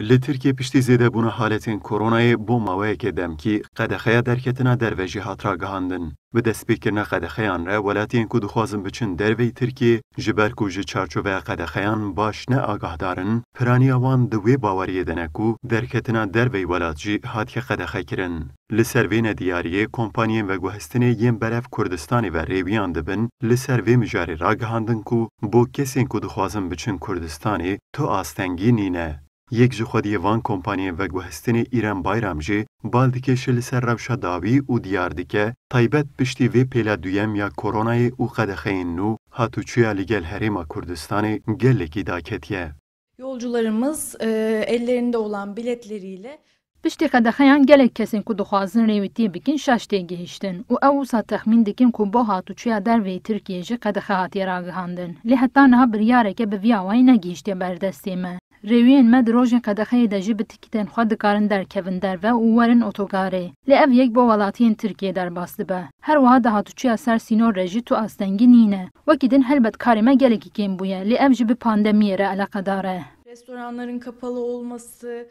Li Tirkiye piştî zêdebûna haletên Koronayê bo maweyekê demkî qedexeya derketina derve jî hat ragihandin. Bi destpêkirina qedexeyan re welatiyên ku dixwazin biçin derveyê Tirkiye ji ber ku ji çarçoveya qedexeyan baş ne agahdarin, piraniya wan di wê baweriyê de ne ku derketina derveyê welat jî hatiye qedexekirin. Li ser vê nediyariyê kompanyên veguhestinê yên berev Kurdistanê ve rêwiyan dibin, li ser vê mijarê ragihandin ku bo kesên ku dixwazin biçin Kurdistanê tu astengî nîne. Yek ji xwediyê van kompanyên veguhestinê İrem Bayram jî bal dikêşe li ser rewşa dawî û diyar dike taybet piştî vê pêla duyem ya Koronayê û qedexeyên nû hatûçûya li gel Herêma Kurdistanê gelekî daketiye. Yolcularımız ellerinde olan biletleriyle Piştî qedexeyan gelek kesên ku dixwazin rêwîtiyê bikin şaş tê gihîştin û ew wisa texmîn dikin ku bo hatûçûya derveyê Tirkiyeyê jî qedexe hatiye ragihandin. Lê heta niha biryareke bi vî awayî negihîştiye berdestê me. Rêwiyên me di rojên qedexeyê de jî bi tikîtên xwe dikarin derkevin derve û werin otogarê. Lê ev yek bo welatiyên Tirkiyê derbas dibe. Her wiha di hatûçûya ser sînor re jî tu astengî nîne. Wekî din helbet karê me gelekî kêm bûye, lê ev jî bi pandemiyê re eleqedar e. restoranların kapalı olması,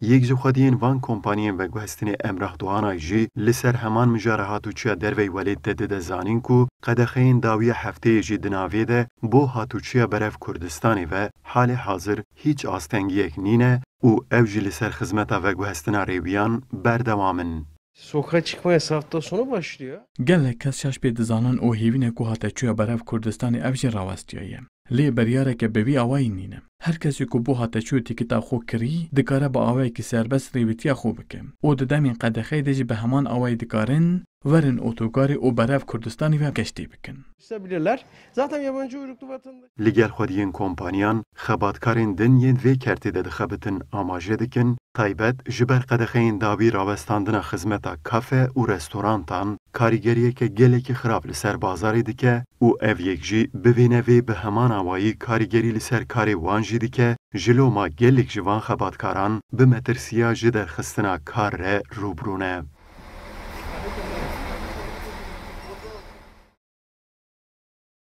Yek ji xwediyên van kompanyên veguhestinê Emrah Doğanay jî li ser heman mijara hatûçûya derveyê welê de dide zanîn ku qedexeyên dawiya hefteyê jî di navê de bo hatûçûya berev Kurdistanê ve halê hazir hîç astengiyek nîne û ew jî li ser xizmeta veguhestina rêwiyan berdewam in. Sokağa çıkma yasağı hafta sonu başlıyor. Gelek kes şaş pê dizanin û hêvînê ku hate çûya berev Kurdistanê ev jî rawestiyaye. Lê beryareke bi vî awayî nîne. Her kesî ku bo hate çû tîkita xwe kirî, dikare bi awayekî serbest rêwîtiya xwe bike. û di demên qedexeyê de jî bi heman awayî dikarin, werin otogarê û berev Kurdistanê ve geştî bikin. İstebilirler. Zaten yabancı uyruklu vatandaş. Li gel xwediyên kompanyan, xebatkarên din yên vê kertê de dixebitin amaje dikin, taybet ji ber qedexeyên dawî rawestandina xizmeta kafe û restorantan, karîgeriyeke gelekî xirab li ser bazarê dike û ev yek jî bi vê nevê bi heman awayî karîgerî li ser karê wan jî dike, ji loma gelek ji van xebatkaran bi metirsiya ji derxistina kar re rûbirû ne.